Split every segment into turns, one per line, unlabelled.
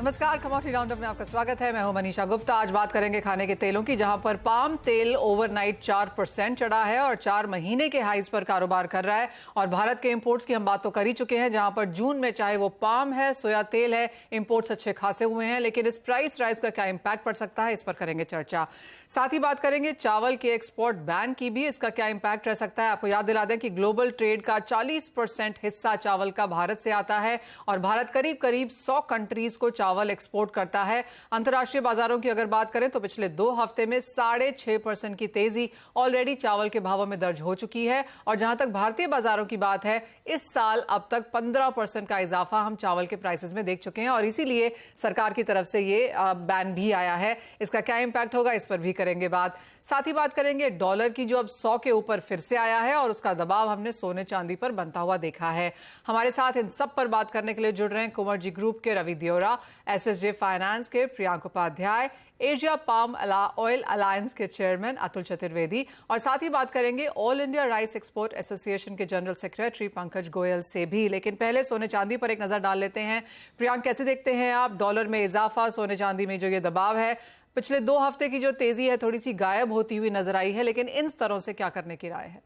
नमस्कार, commodity roundup में आपका स्वागत है। मैं हूं मनीषा गुप्ता। आज बात करेंगे खाने के तेलों की, जहां पर पाम तेल ओवरनाइट 4% चढ़ा है और 4 महीने के हाईज पर कारोबार कर रहा है। और भारत के इंपोर्ट्स की हम बात तो कर ही चुके हैं, जहां पर जून में चाहे वो पाम है, सोया तेल है, इंपोर्ट्स अच्छे खासे हुए हैं। लेकिन इस प्राइस राइज का क्या इंपैक्ट पड़ सकता है, इस पर करेंगे चर्चा। साथ ही बात करेंगे चावल के एक्सपोर्ट बैन की भी, इसका क्या इंपैक्ट रह सकता है। आपको याद दिला दें कि ग्लोबल ट्रेड का 40% हिस्सा चावल का भारत से आता है और भारत करीब करीब 100 कंट्रीज को चावल एक्सपोर्ट करता है। अंतर्राष्ट्रीय बाजारों की अगर बात करें तो पिछले 2 हफ्ते में 6.5% की तेजी ऑलरेडी चावल के भावों में दर्ज हो चुकी है। और जहां तक भारतीय बाजारों की बात है, इस साल अब तक 15% का इजाफा हम चावल के प्राइसेस में देख चुके हैं और इसीलिए सरकार की तरफ से ये बैन भी आया है। इसका क्या इंपैक्ट होगा, इस पर भी करेंगे बात। साथ ही बात करेंगे डॉलर की, जो अब 100 के ऊपर फिर से आया है और उसका दबाव हमने सोने चांदी पर बनता हुआ देखा है। हमारे साथ इन सब पर बात करने के लिए जुड़ रहे हैं कुंवर जी ग्रुप के रवि दियोरा, एसएसजे फाइनेंस के Priyank Upadhyay, Asia palm oil alliance के चेयरमैन अतुल चतुर्वेदी, और साथ ही बात करेंगे all India rice export association के जनरल सेक्रेटरी पंकज गोयल से भी। लेकिन पहले सोने चांदी पर एक नजर डाल लेते हैं। प्रियांक, कैसे देखते हैं आप डॉलर में इजाफा, सोने चांदी में जो ये दबाव है? पिछले 2 हफ्ते की जो तेजी है थोड़ी सी गायब होती हुई नजर आई है, लेकिन इन स्तरों से क्या करने की राय है?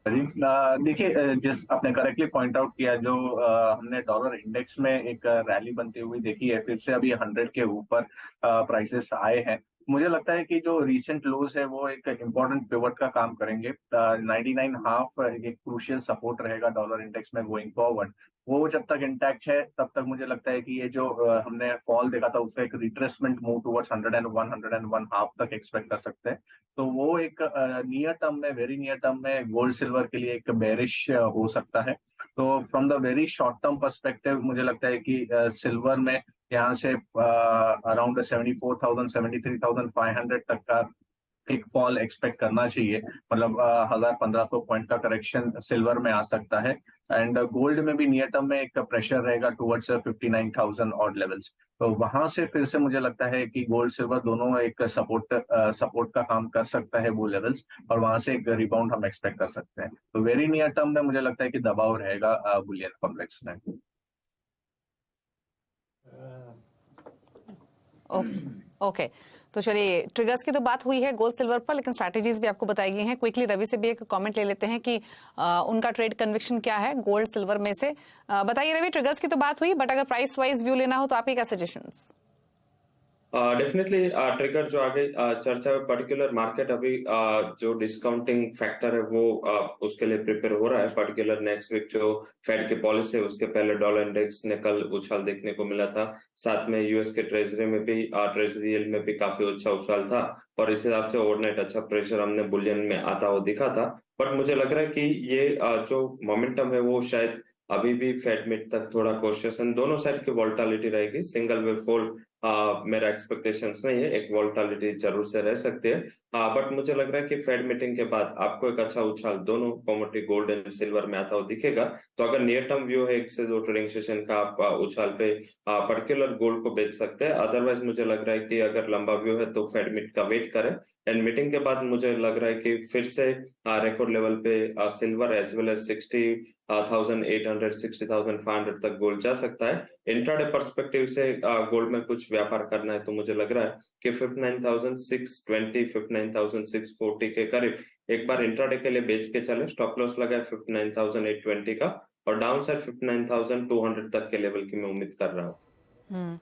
देखिए, जिस आपने करेक्टली पॉइंट आउट किया, जो हमने डॉलर इंडेक्स में एक रैली बनती हुई देखी है, फिर से अभी 100 के ऊपर प्राइसेस आए हैं। मुझे लगता है कि जो रीसेंट लोज है वो एक इम्पोर्टेंट पिवट का काम करेंगे। 99 हाफ एक क्रूशियल सपोर्ट रहेगा डॉलर इंडेक्स में गोइंग फॉरवर्ड। वो जब तक इंटैक्ट है तब तक मुझे लगता है कि ये जो हमने फॉल देखा था उसका एक रिट्रेसमेंट मूव टुवर्ड्स 101 हाफ तक एक्सपेक्ट कर सकते हैं। तो वो एक नियर टर्म में, वेरी नियर टर्म में गोल्ड सिल्वर के लिए एक बेरिश हो सकता है। तो from the very short term perspective मुझे लगता है कि सिल्वर में यहाँ से अराउंड 74,000 73,500 तक का एक फॉल एक्सपेक्ट करना चाहिए। मतलब 1,000-1,500 पॉइंट का करेक्शन सिल्वर में आ सकता है। एंड गोल्ड में भी नियर टर्म में एक प्रेशर रहेगा टुवर्ड्स 59,000 ऑड लेवल्स। तो वहां से फिर से मुझे लगता है कि गोल्ड सिल्वर दोनों एक सपोर्ट का काम कर सकता है वो लेवल्स, और वहां से एक रिबाउंड हम एक्सपेक्ट कर सकते हैं। तो वेरी नियर टर्म में मुझे लगता है कि दबाव रहेगा बुलियन कॉम्प्लेक्स में।
ओके, तो चलिए, ट्रिगर्स की तो बात हुई है गोल्ड सिल्वर पर, लेकिन स्ट्रैटेजीज भी आपको बताई गई हैं। क्विकली रवि से भी एक कमेंट ले लेते हैं कि उनका ट्रेड कन्विक्शन क्या है गोल्ड सिल्वर में से। बताइए रवि, ट्रिगर्स की तो बात हुई, बट अगर प्राइस वाइज व्यू लेना हो तो आपके क्या सजेशंस?
डेफिनेटली ट्रिगर जो आगे चर्चा में पर्टिकुलर मार्केट अभी जो डिस्काउंटिंग फैक्टर है वो उसके लिए प्रिपेयर हो रहा है। पर्टिकुलर नेक्स्ट वीक जो फेड की पॉलिसी है उसके पहले डॉलर इंडेक्स ने कल उछाल देखने को मिला था। साथ में यूएस के ट्रेजरी में भी ट्रेजरी यील्ड में भी काफी अच्छा उछाल था और इस हिसाब से ओवरनाइट अच्छा प्रेशर हमने बुलियन में आता हुआ दिखा था। बट मुझे लग रहा है कि ये जो मोमेंटम है वो शायद अभी भी फेड मिड तक थोड़ा कॉशियस है। दोनों साइड की वोलेटिलिटी रहेगी, सिंगल वे फॉल मेरा एक्सपेक्टेशंस नहीं है, एक वोलेटिलिटी जरूर से रह सकती है। बट मुझे लग रहा है कि फेड मीटिंग के बाद आपको एक अच्छा उछाल दोनों कमोडिटी गोल्ड एंड सिल्वर में आता हुआ दिखेगा। तो अगर नियर टर्म व्यू है 1 से 2 ट्रेडिंग सेशन का, आप उछाल पे पर्टिकुलर गोल्ड को बेच सकते हैं। अदरवाइज मुझे लग रहा है कि अगर लंबा व्यू है तो फेड मीट का वेट करें। एंड मीटिंग के बाद मुझे लग रहा है कि फिर से रिकॉर्ड लेवल पे सिल्वर एज वेल एज 60,800 60,500 तक गोल्ड जा सकता है। इंट्राडे पर्सपेक्टिव से गोल्ड में कुछ व्यापार करना है तो मुझे लग रहा है कि 59,620 59,640 के करीब एक बार इंट्राडे के लिए बेच के चले। स्टॉप लॉस लगाए 59,820 का और डाउन साइड 59,200 तक के लेवल की मैं उम्मीद कर रहा हूँ।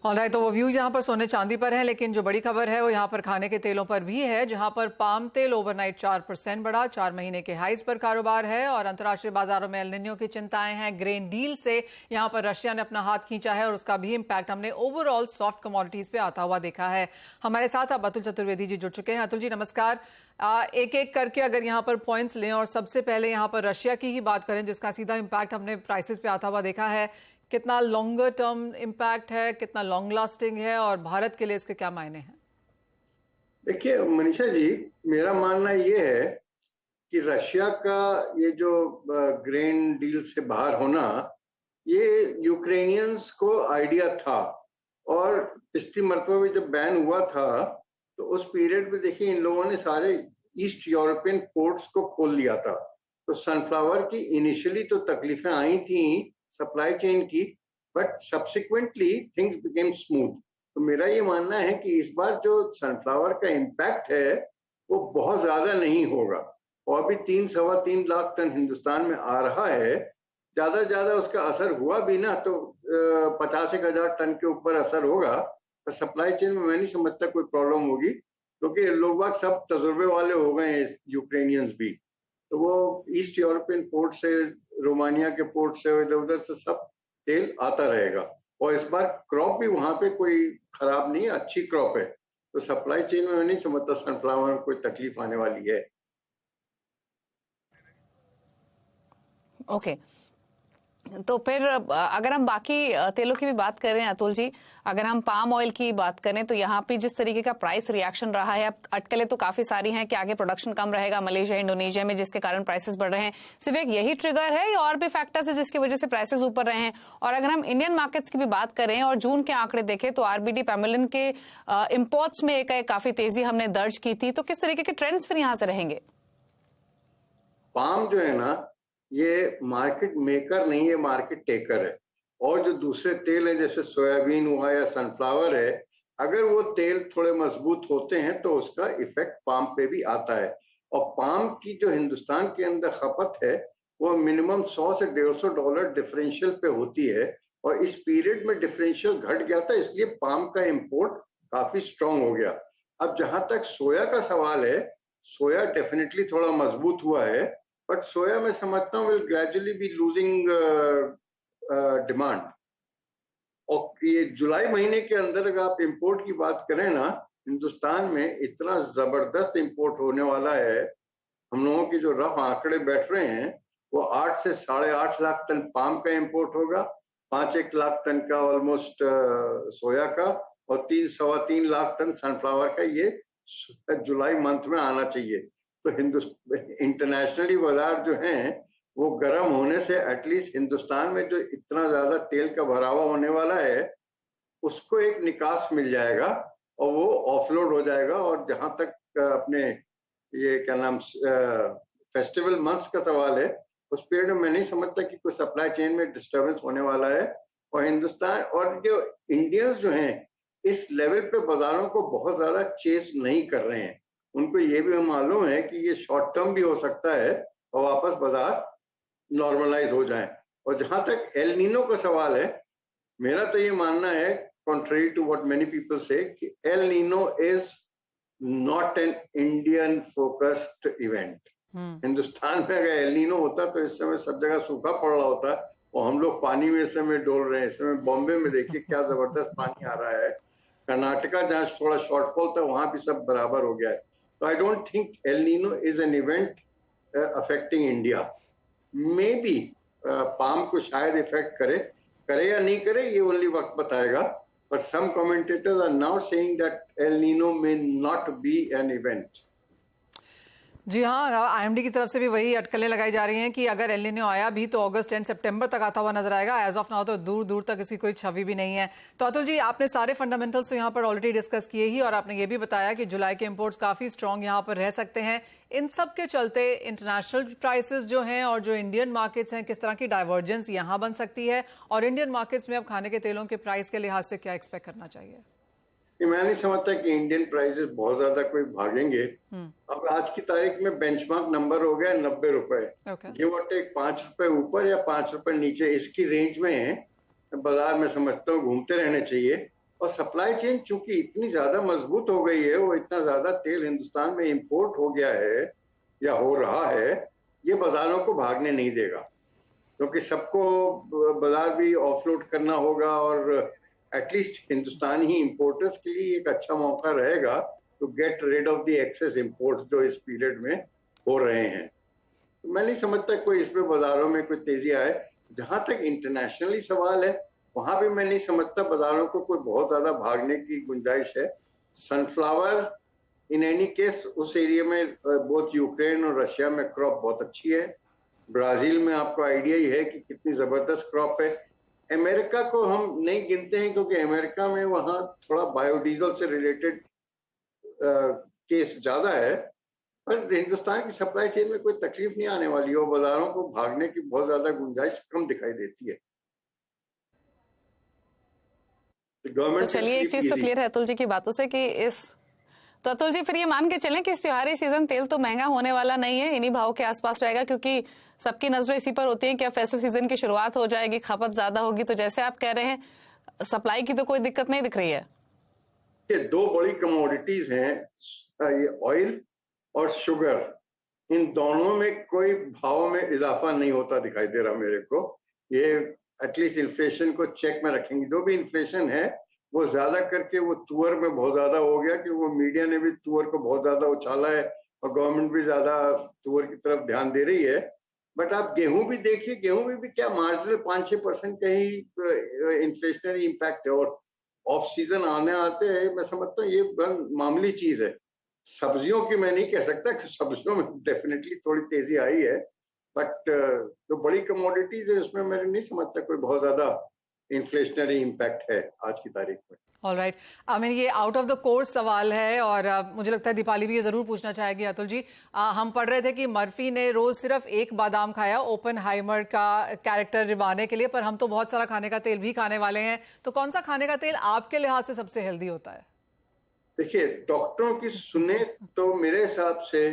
ऑलराइट, तो वो व्यू यहाँ पर सोने चांदी पर है, लेकिन जो बड़ी खबर है वो यहाँ पर खाने के तेलों पर भी है, जहाँ पर पाम तेल ओवरनाइट 4% बढ़ा, 4 महीने के हाइज पर कारोबार है। और अंतर्राष्ट्रीय बाजारों में एल निनो की चिंताएं हैं। ग्रेन डील से यहाँ पर रशिया ने अपना हाथ खींचा है और उसका भी इंपैक्ट हमने ओवरऑल सॉफ्ट कमोडिटीज पे आता हुआ देखा है। हमारे साथ अब अतुल चतुर्वेदी जी जुड़ चुके हैं। अतुल जी नमस्कार। एक एक करके अगर यहाँ पर पॉइंट्स लें और सबसे पहले यहाँ पर रशिया की ही बात करें, जिसका सीधा इंपैक्ट हमने प्राइसेस पे आता हुआ देखा है, कितना लॉन्गर टर्म इंपैक्ट है, कितना लॉन्ग लास्टिंग है और भारत के लिए इसके क्या मायने हैं?
देखिए मनीषा जी, मेरा मानना ये है कि रशिया का ये जो ग्रेन डील से बाहर होना, ये यूक्रेनियंस को आइडिया था। और पिछली मरतबा भी जब बैन हुआ था तो उस पीरियड में देखिए इन लोगों ने सारे ईस्ट यूरोपियन पोर्ट्स को खोल दिया था। तो सनफ्लावर की इनिशियली तो तकलीफें आई थी सप्लाई चेन की, but subsequently things became smooth. तो मेरा ये मानना है कि इस बार जो सनफ्लावर का इम्पैक्ट है वो बहुत ज्यादा नहीं होगा, और अभी 3-3.25 लाख टन हिंदुस्तान में आ रहा है। ज्यादा से ज्यादा उसका असर हुआ भी ना तो 50,000 टन के ऊपर असर होगा, पर सप्लाई चेन में मैं नहीं समझता कोई प्रॉब्लम होगी, क्योंकि लोग बाग सब तजुर्बे वाले हो गए हैं, यूक्रेनियंस भी। तो वो ईस्ट यूरोपियन पोर्ट से, रोमानिया के पोर्ट से, इधर उधर से सब तेल आता रहेगा, और इस बार क्रॉप भी वहां पे कोई खराब नहीं है, अच्छी क्रॉप है। तो सप्लाई चेन में मैं नहीं समझता सनफ्लावर में कोई तकलीफ आने वाली है।
ओके, तो फिर अगर हम बाकी तेलों की भी बात करें अतुल जी, अगर हम पाम ऑयल की बात करें तो यहाँ पे जिस तरीके का प्राइस रिएक्शन रहा है, अब अटकलें तो काफी सारी हैं कि आगे प्रोडक्शन कम रहेगा मलेशिया इंडोनेशिया में, जिसके कारण प्राइसेस बढ़ रहे हैं। सिर्फ एक यही ट्रिगर है या और भी फैक्टर्स है जिसकी वजह से प्राइसेस ऊपर रहे हैं? और अगर हम इंडियन मार्केट्स की भी बात करें और जून के आंकड़े देखें तो आरबीडी पैमेलिन के इम्पोर्ट्स में एक काफी तेजी हमने दर्ज की थी, तो किस तरीके के ट्रेंड्स फिर यहाँ से रहेंगे?
पाम जो है ना, ये मार्केट मेकर नहीं है, मार्केट टेकर है। और जो दूसरे तेल है जैसे सोयाबीन हुआ या सनफ्लावर है, अगर वो तेल थोड़े मजबूत होते हैं तो उसका इफेक्ट पाम पे भी आता है। और पाम की जो हिंदुस्तान के अंदर खपत है वो मिनिमम 100 से $150 डिफरेंशियल पे होती है, और इस पीरियड में डिफरेंशियल घट गया था, इसलिए पाम का इंपोर्ट काफी स्ट्रांग हो गया। अब जहां तक सोया का सवाल है, सोया डेफिनेटली थोड़ा मजबूत हुआ है, बट सोया मैं समझता हूँ will gradually be losing demand. और ये जुलाई महीने के अंदर अगर आप इंपोर्ट की बात करें ना, हिंदुस्तान में इतना जबरदस्त इंपोर्ट होने वाला है। हम लोगों की जो रफ आंकड़े बैठ रहे हैं वो 8 से 8.5 लाख टन पाम का इंपोर्ट होगा, 5-1 लाख टन का ऑलमोस्ट सोया का, और 3-3.25 लाख टन सनफ्लावर का। ये जुलाई मंथ में आना चाहिए। तो इंटरनेशनली बाजार जो हैं वो गर्म होने से एटलीस्ट हिंदुस्तान में जो इतना ज्यादा तेल का भरावा होने वाला है उसको एक निकास मिल जाएगा और वो ऑफलोड हो जाएगा। और जहां तक अपने ये क्या नाम फेस्टिवल मंथ्स का सवाल है, उस पीरियड में मैं नहीं समझता कि कोई सप्लाई चेन में डिस्टर्बेंस होने वाला है। और हिंदुस्तान और जो इंडियंस जो हैं इस लेवल पे बाजारों को बहुत ज्यादा चेस नहीं कर रहे हैं। उनको ये भी मालूम है कि ये शॉर्ट टर्म भी हो सकता है और वापस बाजार नॉर्मलाइज हो जाए। और जहां तक एल नीनो का सवाल है, मेरा तो ये मानना है contrary to what many people say कि El Nino is not an Indian focused event. Hindustan में अगर एल नीनो होता तो इस समय सब जगह सूखा पड़ रहा होता और हम लोग पानी में इस समय डोल रहे हैं। इस समय बॉम्बे में देखिए क्या जबरदस्त पानी आ रहा है, कर्नाटका जहाँ थोड़ा शॉर्टफॉल था वहां भी सब बराबर हो गया है। तो I don't think El Nino is an event affecting India. May be palm को शायद इफेक्ट करे या नहीं करे, ये ओनली वक्त बताएगा। But some commentators are now saying that El Nino may not be an event.
जी हाँ, आईएमडी की तरफ से भी वही अटकलें लगाई जा रही हैं कि अगर एल नीनो आया भी तो अगस्त एंड सितंबर तक आता हुआ नजर आएगा। एज ऑफ नाउ तो दूर दूर तक इसकी कोई छवि भी नहीं है। तो अतुल जी, आपने सारे फंडामेंटल्स तो यहाँ पर ऑलरेडी डिस्कस किए ही, और आपने ये भी बताया कि जुलाई के इंपोर्ट्स काफी स्ट्रॉन्ग यहाँ पर रह सकते हैं। इन सब के चलते इंटरनेशनल प्राइसेस जो हैं और जो इंडियन मार्केट्स हैं, किस तरह की डाइवर्जेंस यहाँ बन सकती है, और इंडियन मार्केट्स में अब खाने के तेलों के प्राइस के लिहाज से क्या एक्सपेक्ट करना चाहिए?
मैं नहीं समझता कि इंडियन प्राइसेस बहुत ज्यादा कोई भागेंगे। अब आज की तारीख में बेंचमार्क नंबर हो गया 90 रुपए, गिव और टेक 5 रुपए ऊपर या 5 रुपए नीचे, इसकी रेंज में बाजार में समझता हूँ घूमते रहने चाहिए। और सप्लाई चेन चूंकि इतनी ज्यादा मजबूत हो गई है, वो इतना ज्यादा तेल हिंदुस्तान में इंपोर्ट हो गया है या हो रहा है, ये बाजारों को भागने नहीं देगा, क्योंकि सबको बाजार भी ऑफलोड करना होगा। और एटलीस्ट हिंदुस्तानी ही इंपोर्टर्स के लिए एक अच्छा मौका रहेगा to get rid of the excess imports जो इस पीरियड में हो रहे हैं। तो मैं नहीं समझता कोई इसमें बाजारों में कोई तेजी आए। जहां तक इंटरनेशनली सवाल है, वहां भी मैं नहीं समझता बाजारों को कोई बहुत ज्यादा भागने की गुंजाइश है। सनफ्लावर इन एनी केस उस एरिया में बोथ यूक्रेन और रशिया में क्रॉप बहुत अच्छी है। ब्राजील में आपको आइडिया ही है कि कितनी जबरदस्त क्रॉप है। अमेरिका को हम नहीं गिनते हैं क्योंकि अमेरिका में वहां थोड़ा बायोडीजल से रिलेटेड केस ज्यादा है, पर हिंदुस्तान की सप्लाई चेन में कोई तकलीफ नहीं आने वाली है और बाजारों को भागने की बहुत ज्यादा गुंजाइश कम दिखाई देती है।
तो
गवर्नमेंट
चलिए एक चीज तो क्लियर है अतुल जी की बातों से कि तो अतुल जी फिर ये मान के चलें कि इस त्योहारी सीजन तेल तो महंगा होने वाला नहीं है, इन्हीं भाव के आसपास रहेगा, क्योंकि सबकी नजरें इसी पर होती हैं कि अब फेस्टिव सीजन की शुरुआत हो जाएगी, खपत ज्यादा होगी। तो जैसे आप कह रहे हैं सप्लाई की तो कोई दिक्कत नहीं दिख रही है।
ये दो बड़ी कमोडिटीज हैं, ये ऑयल और शुगर। इन दोनों में कोई भाव में इजाफा नहीं होता दिखाई दे रहा मेरे को। ये एटलीस्ट इन्फ्लेशन को चेक में रखेंगे। जो भी इन्फ्लेशन है वो ज्यादा करके वो तुअर में बहुत ज्यादा हो गया, कि वो मीडिया ने भी तुअर को बहुत ज्यादा उछाला है और गवर्नमेंट भी ज्यादा तुअर की तरफ ध्यान दे रही है। बट आप गेहूं भी देखिए, गेहूं में भी क्या मार्जिनल 5-6% का ही इन्फ्लेशनरी इम्पैक्ट है, और ऑफ सीजन आने आते हैं। मैं समझता हूँ ये मामूली चीज है। सब्जियों की मैं नहीं कह सकता कि सब्जियों में डेफिनेटली थोड़ी तेजी आई है, बट जो बड़ी कमोडिटीज है उसमें मैं नहीं समझता कोई बहुत ज्यादा इन्फ्लेशनरी इम्पैक्ट है आज की तारीख में।
ऑलराइट, आई मीन ये आउट ऑफ द कोर्स सवाल है, और मुझे लगता है दीपाली भी ये जरूर पूछना चाहेगी। अतुल जी, हम पढ़ रहे थे कि मर्फी ने रोज सिर्फ एक बादाम खाया ओपनहाइमर का कैरेक्टर निभाने के लिए, पर हम तो बहुत सारा खाने का तेल भी खाने वाले हैं। तो कौन सा खाने का तेल आपके लिहाज से सबसे हेल्दी होता है?
देखिए, डॉक्टरों की सुने तो मेरे हिसाब से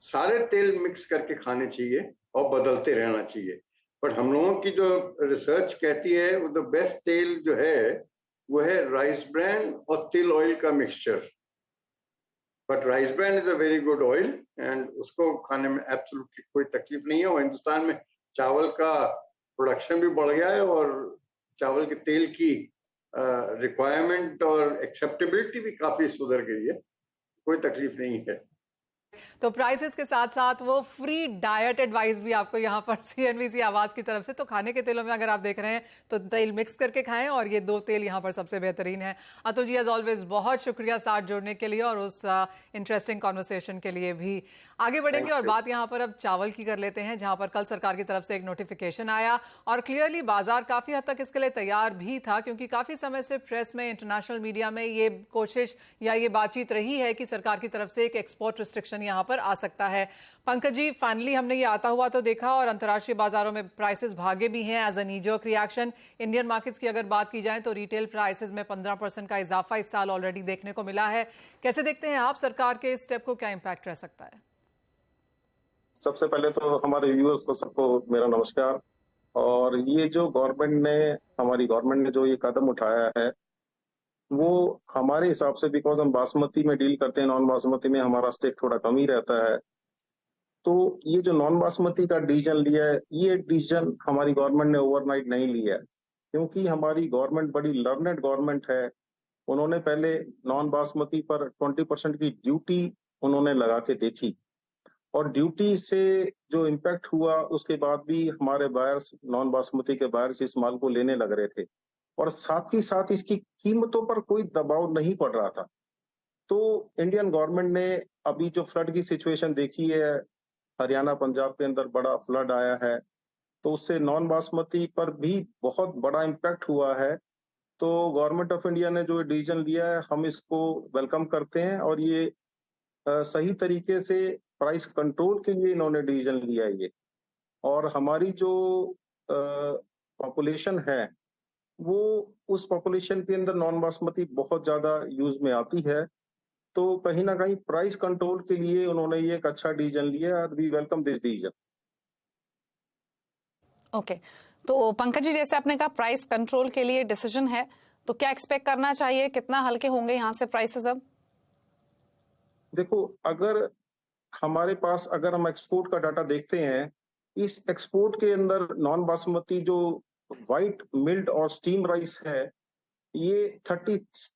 सारे तेल मिक्स करके खाने चाहिए और बदलते रहना चाहिए। बट हम लोगों की जो रिसर्च कहती है वो द बेस्ट तेल जो है वो है राइस ब्रैन और तिल ऑयल का मिक्सचर। But rice bran is a very good oil and उसको खाने में एब्सोल्युटली कोई तकलीफ नहीं है। और हिंदुस्तान में चावल का प्रोडक्शन भी बढ़ गया है और चावल के तेल की रिक्वायरमेंट और एक्सेप्टेबिलिटी भी काफी सुधर गई है। कोई तकलीफ नहीं है।
तो प्राइसेस के साथ साथ वो फ्री डाइट एडवाइस भी आपको यहाँ पर सीएनबीसी आवाज की तरफ से। तो खाने के तेलों में अगर आप देख रहे हैं तो तेल मिक्स करके खाएं, और ये दो तेल यहाँ पर सबसे बेहतरीन है। अतुल जी, एज ऑलवेज बहुत शुक्रिया साथ जुड़ने के लिए और उस इंटरेस्टिंग कॉन्वर्सेशन के लिए भी। आगे बढ़ेंगे और बात यहाँ पर अब चावल की कर लेते हैं, जहां पर कल सरकार की तरफ से एक नोटिफिकेशन आया और क्लियरली बाजार काफी हद तक इसके लिए तैयार भी था, क्योंकि काफी समय से प्रेस में, इंटरनेशनल मीडिया में ये कोशिश या ये बातचीत रही है कि सरकार की तरफ से एक एक्सपोर्ट रिस्ट्रिक्शन यहां पर आ सकता है। पंकज जी, फाइनली हमने ये आता हुआ तो देखा, और अंतर्राष्ट्रीय बाजारों में प्राइसेस भागे भी हैं as a knee jerk reaction. Indian markets की अगर बात की जाए तो रिटेल प्राइसेस में 15% का इजाफा इस साल ऑलरेडी देखने को मिला है। कैसे देखते हैं आप सरकार के इस स्टेप को, क्या इंपैक्ट रह सकता है?
सबसे पहले तो हमारे व्यूअर्स को सबको मेरा नमस्कार। और ये जो हमारी गवर्नमेंट ने जो ये कदम उठाया है वो हमारे हिसाब से, बिकॉज हम बासमती में डील करते हैं, नॉन बासमती में हमारा स्टेक थोड़ा कम ही रहता है। तो ये जो नॉन बासमती का डिसीजन लिया है, ये डिसीजन हमारी गवर्नमेंट ने ओवरनाइट नहीं लिया है, क्योंकि हमारी गवर्नमेंट बड़ी लर्नेड गवर्नमेंट है। उन्होंने पहले नॉन बासमती पर 20% की ड्यूटी उन्होंने लगा के देखी, और ड्यूटी से जो इम्पैक्ट हुआ उसके बाद भी हमारे बायर्स, नॉन बासमती के बायर्स इस माल को लेने लग रहे थे, और साथ ही साथ इसकी कीमतों पर कोई दबाव नहीं पड़ रहा था। तो इंडियन गवर्नमेंट ने अभी जो फ्लड की सिचुएशन देखी है, हरियाणा पंजाब के अंदर बड़ा फ्लड आया है, तो उससे नॉन बासमती पर भी बहुत बड़ा इम्पैक्ट हुआ है। तो गवर्नमेंट ऑफ इंडिया ने जो डिसीजन लिया है, हम इसको वेलकम करते हैं, और ये सही तरीके से प्राइस कंट्रोल के लिए इन्होंने डिसीजन लिया है ये। और हमारी जो पॉपुलेशन है वो, उस पॉपुलेशन के अंदर नॉन बासमती बहुत ज्यादा यूज में आती है। तो कहीं ना कहीं प्राइस कंट्रोल के लिए उन्होंने ये एक अच्छा डिसीजन लिया, और we welcome this decision.
Okay, तो पंकज जी, जैसे आपने कहा प्राइस कंट्रोल के लिए डिसीजन है, तो क्या एक्सपेक्ट करना चाहिए, कितना हल्के होंगे यहाँ से प्राइसेस अब?
देखो, अगर हमारे पास, अगर हम एक्सपोर्ट का डाटा देखते हैं, इस एक्सपोर्ट के अंदर नॉन बासमती जो व्हाइट मिल्ड और स्टीम राइस है, ये 30।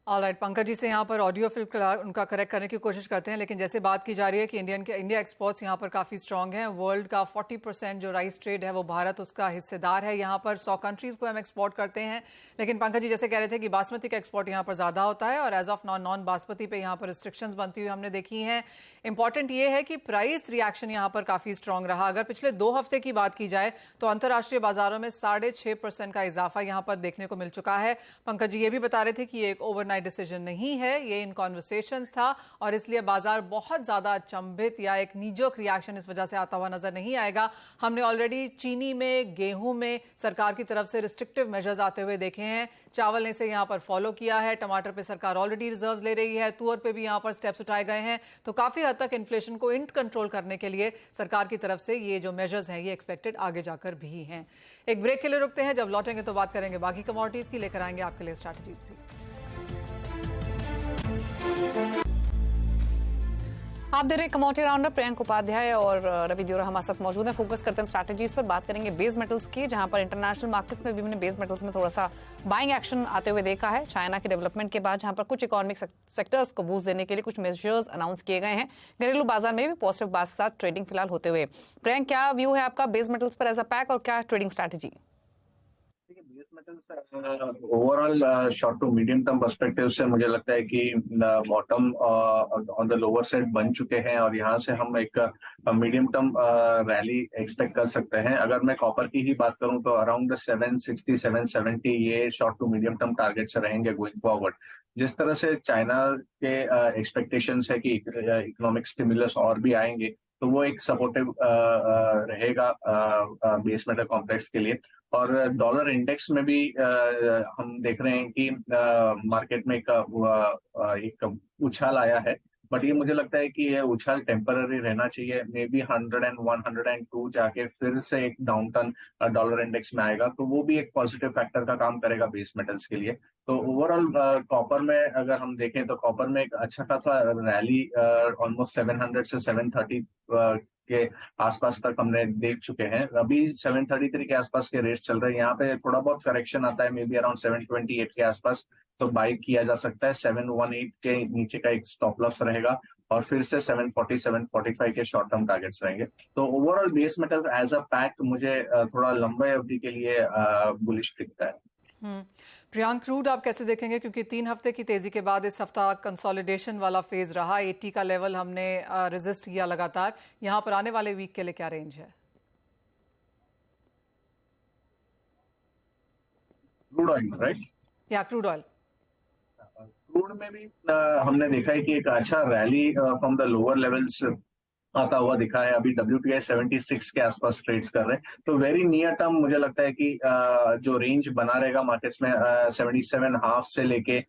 ऑलराइट, पंकज जी से यहाँ पर ऑडियो फिल्म उनका करेक्ट करने की कोशिश करते हैं, लेकिन जैसे बात की जा रही है कि इंडिया एक्सपोर्ट्स यहाँ पर काफ़ी स्ट्रांग हैं। वर्ल्ड का 40% जो राइस ट्रेड है वो भारत उसका हिस्सेदार है। यहाँ पर 100 कंट्रीज़ को हम एक्सपोर्ट करते हैं, लेकिन पंकज जी जैसे कह रहे थे कि बासमती का एक्सपोर्ट यहाँ पर ज़्यादा होता है, और एज ऑफ नॉन बासमती पे यहाँ पर रिस्ट्रिक्शंस बनती हुई हमने देखी हैं। इंपॉर्टेंट ये है कि प्राइस रिएक्शन यहाँ पर काफ़ी स्ट्रांग रहा। अगर पिछले 2 हफ्ते की बात की जाए तो अंतर्राष्ट्रीय बाजारों में 6.5% का इजाफा यहाँ पर देखने को मिल चुका है। पंकज जी ये भी बता रहे थे कि एक ओवरनाइट ओवरनाइट डिसीजन नहीं है, ये इन कॉन्वर्सेशंस था और इसलिए बाजार बहुत ज्यादा अचंभित या एक नीजोक रिएक्शन इस वजह से आता हुआ नजर नहीं आएगा। हमने ऑलरेडी चीनी में, गेहूं में सरकार की तरफ से रिस्ट्रिक्टिव मेजर्स आते हुए देखे हैं। चावल ने से यहां पर फॉलो किया है, टमाटर पे सरकार ऑलरेडी रिजर्व्स ले रही है, तुअर पे भी यहां पर स्टेप्स उठाए गए हैं। तो काफी हद तक इन्फ्लेशन को इन कंट्रोल करने के लिए सरकार की तरफ से ये जो मेजर्स हैं ये एक्सपेक्टेड आगे जाकर भी हैं। एक ब्रेक के लिए रुकते हैं, जब लौटेंगे तो बात करेंगे बाकी कमोडिटीज की, लेकर आएंगे आपके लिए स्ट्रैटेजीज भी।
आप दे रहे कमोडिटी राउंडर प्रियंक उपाध्याय और रवि दियोरा हमारे साथ मौजूद हैं। फोकस करते हैं स्ट्रैटेजीज पर, बात करेंगे बेस मेटल्स की, जहां पर इंटरनेशनल मार्केट्स में भी हमने बेस मेटल्स में थोड़ा सा बाइंग एक्शन आते हुए देखा है चाइना के डेवलपमेंट के बाद, जहां पर कुछ इकोनॉमिक सेक्टर्स को बूस्ट देने के लिए कुछ मेजर्स अनाउंस किए गए हैं। घरेलू बाजार में भी पॉजिटिव बात के साथ ट्रेडिंग फिलहाल होते हुए। प्रियंक, क्या व्यू है आपका बेस मेटल्स पर एज अ पैक और क्या trading strategy?
Overall short to medium term perspective से मुझे लगता है कि bottom on the lower side बन चुके हैं और यहाँ से हम एक मीडियम टर्म रैली एक्सपेक्ट कर सकते हैं। अगर मैं कॉपर की ही बात करूं तो अराउंड 760 770 ये short to medium term targets रहेंगे गोइंग फॉरवर्ड। जिस तरह से चाइना के एक्सपेक्टेशंस है कि इकोनॉमिक स्टिमुलस और भी आएंगे तो वो एक सपोर्टिव रहेगा बेस मेटल कॉम्प्लेक्स के लिए। और डॉलर इंडेक्स में भी हम देख रहे हैं कि मार्केट में एक उछाल आया है, बट ये मुझे लगता है कि ये उछाल टेम्पररी रहना चाहिए। मे बी 101 102 जाके फिर से एक डाउन टर्न डॉलर इंडेक्स में आएगा तो वो भी एक पॉजिटिव फैक्टर का काम करेगा बेस मेटल्स के लिए। तो ओवरऑल कॉपर में अगर हम देखें तो कॉपर में एक अच्छा खासा रैली ऑलमोस्ट 700 से 730 के आसपास तक हमने देख चुके हैं। अभी 733 के आसपास के रेट चल रहे हैं। यहाँ पे थोड़ा बहुत करेक्शन आता है, मे बी अराउंड 728 के आसपास, तो बाई किया जा सकता है। 718 के नीचे का एक स्टॉप लॉस रहेगा और फिर से 740 745 के शॉर्ट टर्म टारगेट्स रहेंगे। तो overall base metal as a pack मुझे थोड़ा लंबे अवधि के लिए बुलिश दिखता है।
प्रियांक, क्रूड आप कैसे देखेंगे, क्योंकि 3 हफ्ते की तेजी के बाद इस हफ्ता कंसोलिडेशन वाला फेज रहा, 80 का लेवल हमने रेजिस्ट किया लगातार, यहाँ पर आने वाले वीक के लिए क्या रेंज है?
Crude oil, right?
या क्रूड ऑयल,
क्रूड में भी हमने देखा है कि एक अच्छा rally from the lower levels आता हुआ दिखा है। अभी WTI 76 के आसपास ट्रेड्स कर रहे हैं, तो वेरी नियर टर्म मुझे लगता है कि जो रेंज बना रहेगा मार्केट्स में 77.5 से लेके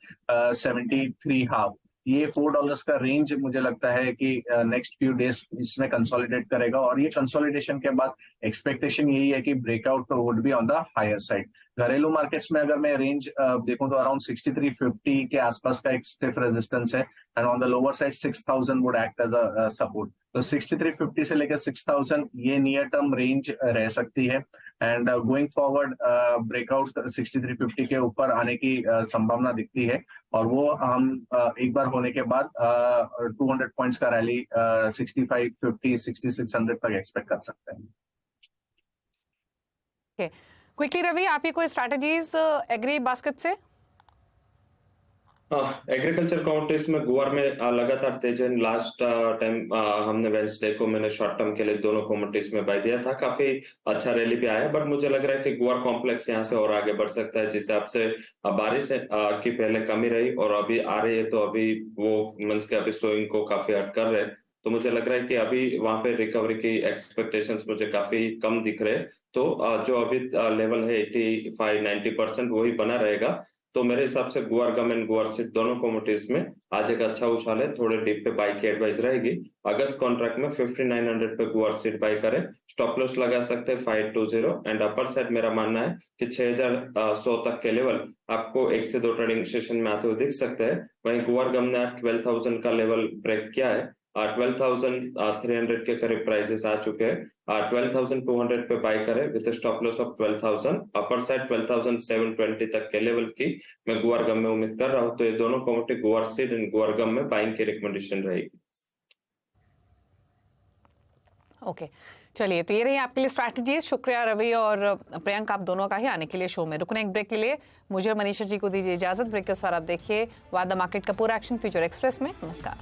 73.5, ये $4 का रेंज मुझे लगता है कि नेक्स्ट फ्यू डेज इसमें कंसोलिडेट करेगा। और ये कंसोलिडेशन के बाद एक्सपेक्टेशन यही है कि breakout would be on the higher side. घरेलू मार्केट्स में अगर मैं रेंज देखूं तो अराउंड 6350 के आसपास का एक स्टिफ रेजिस्टेंस है and on the lower side 6000 would act as a support. तो 6350 से लेकर 6000 ये नियर टर्म रेंज रह सकती है एंड गोइंग फॉरवर्ड ब्रेकआउट 6350 के ऊपर आने की संभावना दिखती है और वो हम एक बार होने के बाद 200 पॉइंट्स का रैली 6550 6600 तक एक्सपेक्ट कर सकते हैं।
क्विकली रवि, आप ये कोई स्ट्रैटेजीज एग्री बास्केट से?
एग्रीकल्चर काउंटीज में गुआर में लगातार तेज है। लास्ट टाइम हमने वेंसडे को मैंने शॉर्ट टर्म के लिए दोनों कमोडिटीज में बाय दिया था, काफी अच्छा रैली भी आया, बट मुझे लग रहा है कि गुआर कॉम्प्लेक्स यहाँ से और आगे बढ़ सकता है। जिस हिसाब से बारिश की पहले कमी रही और अभी आ रही है, तो अभी वो मींस के अभी सोइंग को काफी हट कर रहे हैं, तो मुझे लग रहा है कि अभी वहां पे रिकवरी की एक्सपेक्टेशंस मुझे काफी कम दिख रहे हैं। तो जो अभी लेवल है 85-90% वही बना रहेगा। तो मेरे हिसाब से गुआर गम एंड गुआर सीड दोनों कमोडिटीज में आज एक अच्छा उछाल है। थोड़े डीप पे बाई की एडवाइस रहेगी। अगस्त कॉन्ट्रैक्ट में 5900 पे गुआर सीड बाई करें, स्टॉप लॉस लगा सकते हैं 520 एंड अपर साइड मेरा मानना है कि 6100 तक के लेवल आपको 1 से 2 ट्रेडिंग सेशन में आते हुए दिख सकते हैं। वहीं गुआर गम ने 12000 का लेवल ब्रेक किया है, 12,300 के करीब प्राइसेस आ चुके हैं। 12,200 पे बाय करें with stop loss of 12,000, upper side 12,720 तक के लेवल की मैं गुआर गम में उम्मीद कर रहा हूं। तो ये दोनों कमोडिटी गुआर सीड एंड गुआर गम में बाइंग की रिकमेंडेशन रहेगी।
ओके, चलिए, तो ये रही आपके लिए स्ट्रैटेजीज। शुक्रिया रवि और प्रियंक, आप दोनों का ही आने के लिए शो में। रुकने एक ब्रेक के लिए मुझे और मनीषा जी को दीजिए इजाजत। ब्रेक के उस बार आप देखिए वादा मार्केट का पूरा एक्शन फ्यूचर एक्सप्रेस में। नमस्कार।